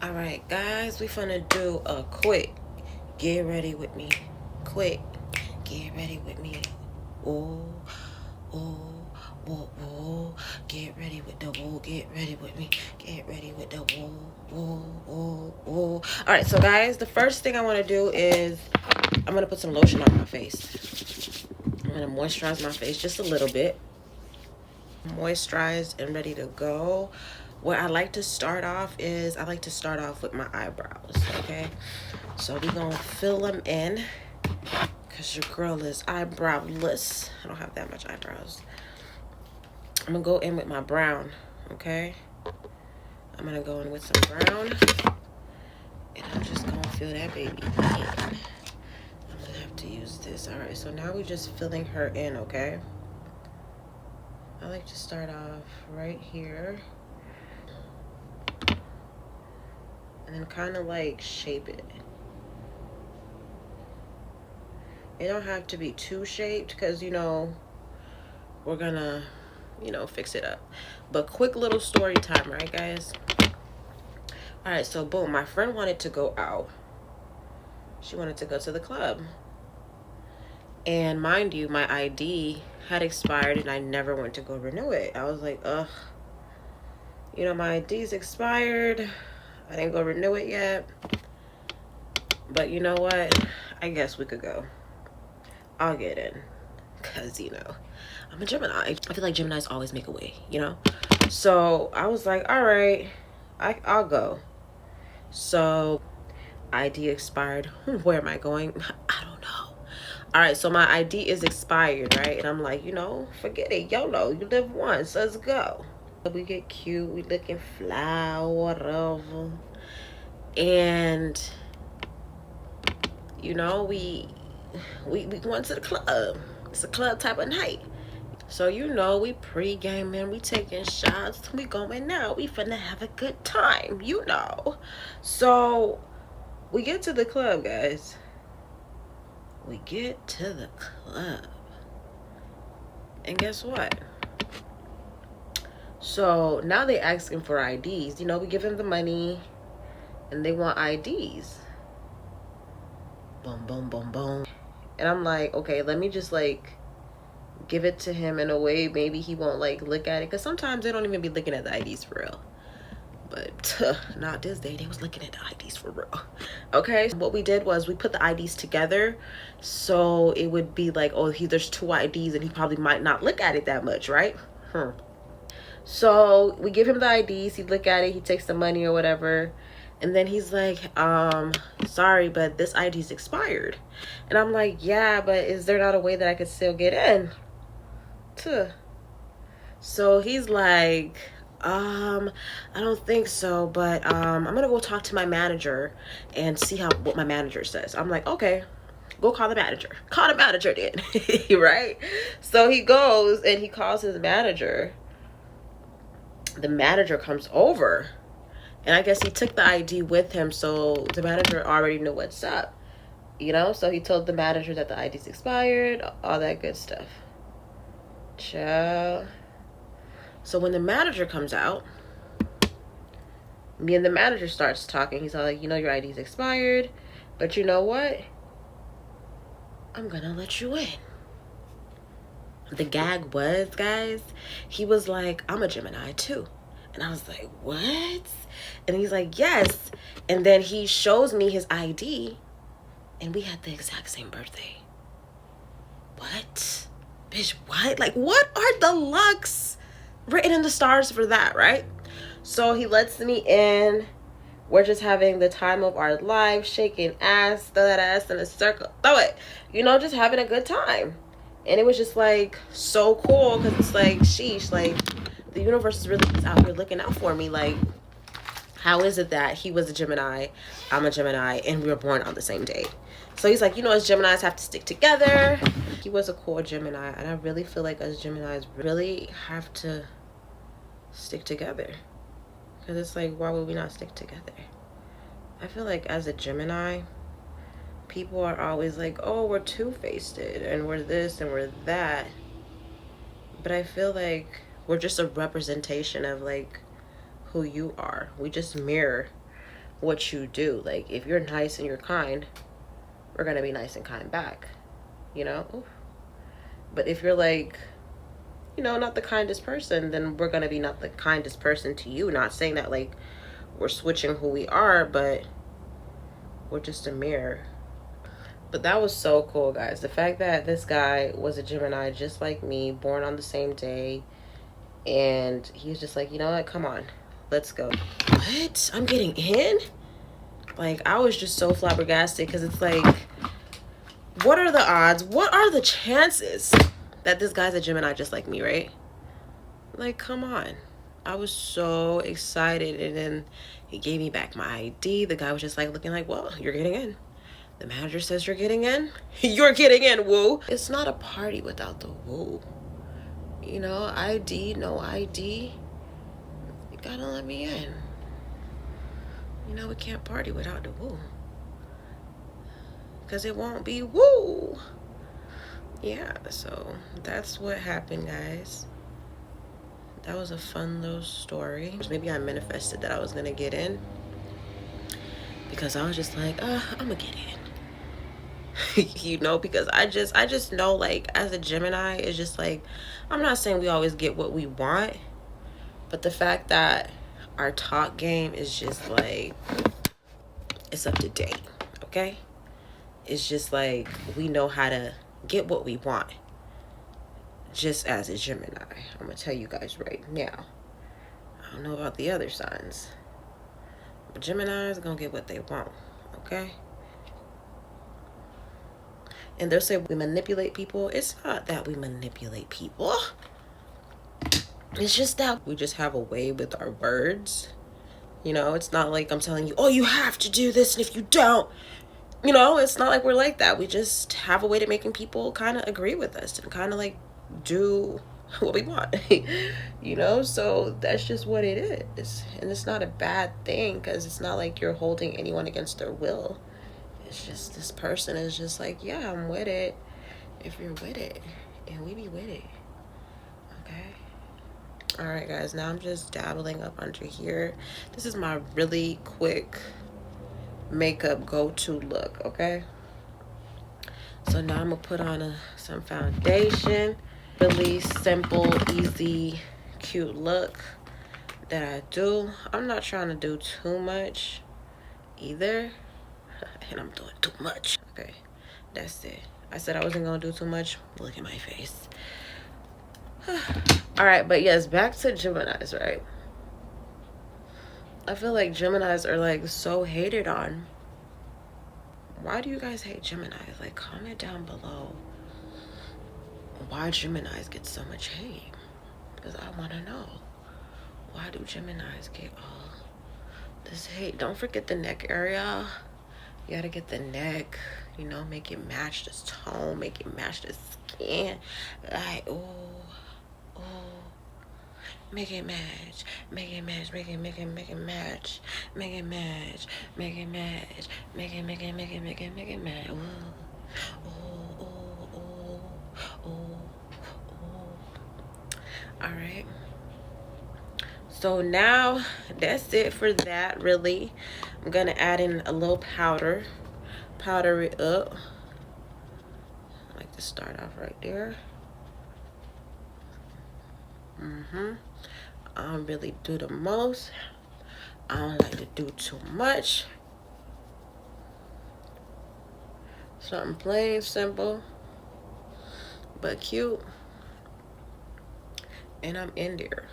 All right, guys, we finna do a quick get ready with me. Quick get ready with me. Ooh, ooh, ooh, ooh. Get ready with the woo. Get ready with me. Get ready with the woo, woo, woo, woo. All right, so guys, the first thing I want to do is I'm gonna put some lotion on my face. I'm gonna moisturize my face just a little bit. Moisturized and ready to go. What I like to start off is I like to start off with my eyebrows. Okay, so we're gonna fill them in because your girl is eyebrowless. I don't have that much eyebrows. I'm gonna go in with my brown. Okay, I'm gonna go in with some brown and I'm just gonna fill that baby in. I'm gonna have to use this. All right, so now we're just filling her in. Okay, I like to start off right here and then kind of like shape it. It don't have to be too shaped because, we're gonna, fix it up. But quick little story time, right, guys? All right, so boom, my friend wanted to go out. She wanted to go to the club. And mind you, my ID had expired and I never went to go renew it. I was like, ugh, my ID's expired. I didn't go renew it yet. But you know what? I guess we could go. I'll get in. Because, I'm a Gemini. I feel like Geminis always make a way, So I was like, all right, I'll go. So ID expired. Where am I going? I don't know. All right, so my ID is expired, right? And I'm like, forget it. YOLO, you live once. Let's go. We get cute. We looking fly, whatever. And, we went to the club. It's a club type of night. So, we pre-gaming, we taking shots, we going out, we finna have a good time, So, we get to the club, guys. We get to the club. And guess what? So, now they asking for IDs. We give them the money, and they want IDs. Boom, boom, boom, boom. And I'm like, okay, let me just, give it to him in a way maybe he won't look at it, because sometimes they don't even be looking at the IDs for real. But not this day, they was looking at the IDs for real. Okay, what we did was we put the IDs together, so it would be like, oh, there's two IDs and he probably might not look at it that much, right? So we give him the IDs, he look at it, he takes the money or whatever, and then he's like, sorry, but this ID's expired. And I'm like, yeah, but is there not a way that I could still get in? So he's like, I don't think so, but I'm gonna go talk to my manager and see what my manager says. I'm like, okay, go call the manager. Call the manager then. Right? So he goes and he calls his manager. The manager comes over, and I guess he took the ID with him, so the manager already knew what's up. So he told the manager that the ID's expired, all that good stuff. Ciao. So when the manager comes out, me and the manager starts talking. He's all like, your ID's expired, but you know what? I'm gonna let you in. The gag was, guys, he was like, I'm a Gemini too. And I was like, what? And he's like, yes. And then he shows me his ID, and we had the exact same birthday. What? Bitch, what? What are the lucks written in the stars for that, right? So he lets me in. We're just having the time of our life, shaking ass, throw that ass in a circle, throw it, just having a good time. And it was just so cool, because it's sheesh, the universe is really out here looking out for me. How is it that he was a Gemini, I'm a Gemini, and we were born on the same day? So he's like, us Geminis have to stick together. He was a cool Gemini, and I really feel like us Geminis really have to stick together. Because it's why would we not stick together? I feel like as a Gemini, people are always like, oh, we're two-faced, and we're this, and we're that. But I feel like we're just a representation of, who you are. We just mirror what you do. Like, if you're nice and you're kind, we're gonna be nice and kind back, you know? Oof. But if you're like, you know, not the kindest person, then we're gonna be not the kindest person to you. Not saying that like we're switching who we are, but we're just a mirror. But that was so cool, guys. The fact that this guy was a Gemini just like me, born on the same day, and he was just like, you know what, come on, let's go. What? I'm getting in? Like, I was just so flabbergasted, because it's like, what are the odds? What are the chances that this guy's a Gemini just like me, right? Like, come on. I was so excited. And then he gave me back my ID. The guy was just like looking like, well, you're getting in. The manager says you're getting in. You're getting in, woo. It's not a party without the woo. You know, ID, no ID. You gotta let me in. You know, we can't party without the woo. Because it won't be woo. Yeah, so that's what happened, guys. That was a fun little story. Maybe I manifested that I was gonna get in, because I was just like, I'm gonna get in. You know, because I just know, like, as a Gemini, it's just like, I'm not saying we always get what we want, but the fact that our talk game is just like, it's up to date, okay? It's just like, we know how to get what we want, just as a Gemini. I'm gonna tell you guys right now. I don't know about the other signs, but Geminis are gonna get what they want, okay? And they'll say we manipulate people. It's not that we manipulate people. It's just that we just have a way with our words. You know, it's not like I'm telling you, oh, you have to do this, and if you don't, you know, it's not like we're like that. We just have a way to making people kind of agree with us and kind of like do what we want. You know, so that's just what it is. And it's not a bad thing, because it's not like you're holding anyone against their will. It's just, this person is just like, yeah, I'm with it if you're with it, and we be with it. Okay. All right, guys, now I'm just dabbling up under here. This is my really quick makeup go-to look, okay? So now I'm gonna put on some foundation. Really simple, easy, cute look that I do. I'm not trying to do too much either, and I'm doing too much. Okay, that's it. I said I wasn't gonna do too much. Look at my face. All right, but yes, back to Geminis, right? I feel like Geminis are like so hated on. Why do you guys hate Geminis? Like, comment down below why Geminis get so much hate, because I want to know, why do Geminis get all this hate? Don't forget the neck area. You gotta get the neck, you know, make it match this tone, make it match the skin. Like, oh, make it match, make it match, make it match, make it match, make it match, make it match. All right. So now that's it for that, really. I'm gonna add in a little powder it up. I like to start off right there. I don't really do the most. I don't like to do too much. Something plain, simple, but cute. And I'm in there.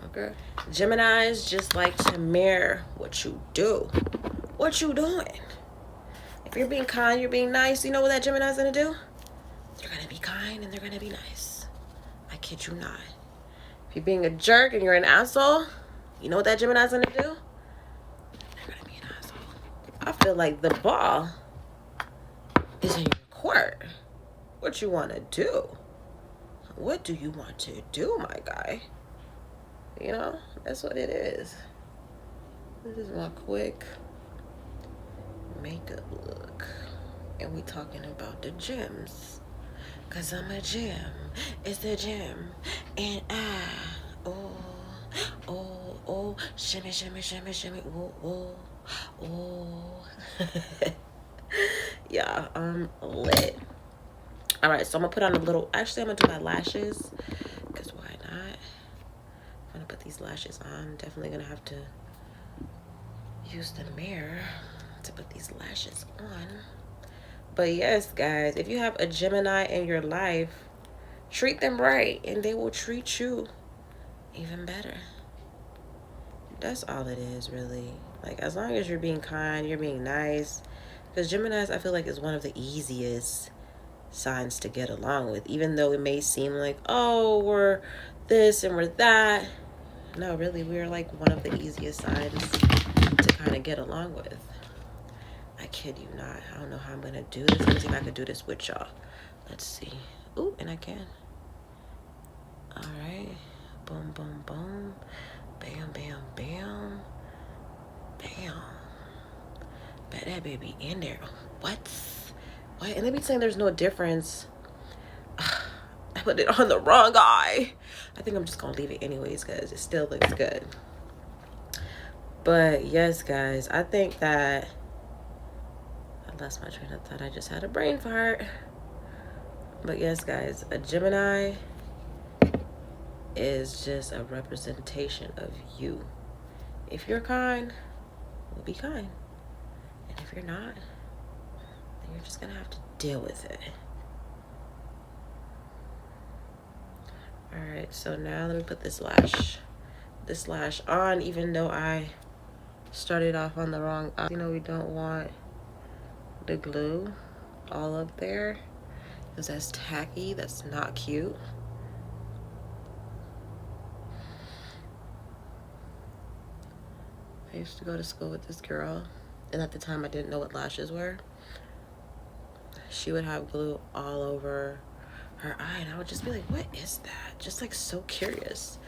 Okay. Geminis just like to mirror what you do. What you doing? If you're being kind, you're being nice, you know what that Gemini's gonna do? They're gonna be kind and they're gonna be nice. I kid you not. If you're being a jerk and you're an asshole, you know what that Gemini's gonna do? They're gonna be an asshole. I feel like the ball is in your court. What you wanna do? What do you want to do, my guy? You know, that's what it is. This is my quick makeup look. And we talking about the gems. Cause I'm a gem. It's a gem. And oh, Shimmy, shimmy, shimmy, shimmy. Ooh, ooh, ooh. Yeah, lit. All right, so I'm gonna put on a little. Actually, I'm gonna do my lashes, because why not? I'm gonna put these lashes on. Definitely gonna have to use the mirror to put these lashes on. But yes, guys, if you have a Gemini in your life, treat them right, and they will treat you even better. That's all it is, really. Like, as long as you're being kind, you're being nice. Because Geminis, I feel like, is one of the easiest signs to get along with. Even though it may seem like, oh, we're this and we're that. No, really, we're like one of the easiest signs to kind of get along with. I kid you not. I don't know how I'm going to do this. Let me see if I can do this with y'all. Let's see. Ooh, and I can. All right. Boom, boom, boom. Bam, bam, bam. Bam. Bet that baby in there. What? And they be saying there's no difference. I put it on the wrong eye. I think I'm just gonna leave it anyways because it still looks good. But yes, guys, I think that I lost my train of thought. I just had a brain fart. But yes, guys, a Gemini is just a representation of you. If you're kind, we'll be kind. And if you're not, then you're just gonna have to deal with it. All right, so now let me put this lash on, even though I started off on the wrong eye. You know, we don't want the glue all up there because that's tacky. That's not cute. I used to go to school with this girl, and at the time I didn't know what lashes were. She would have glue all over her eye, and I would just be like, what is that? Just like so curious.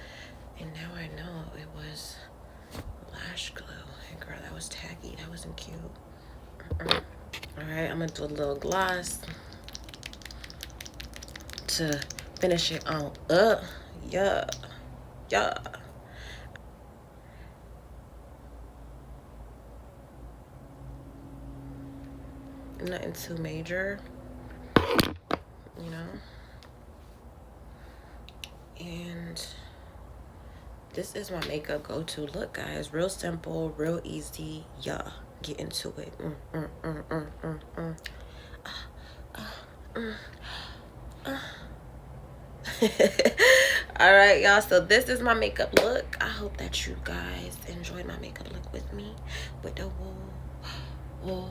And now I know it was lash glue. And girl, that was tacky. That wasn't cute. All right, I'm gonna do a little gloss to finish it on up. Yeah. Nothing too major, you know. And this is my makeup go-to look, guys. Real simple, real easy. Yeah, get into it. All right, y'all, so this is my makeup look. I hope that you guys enjoyed my makeup look with me, with the wool.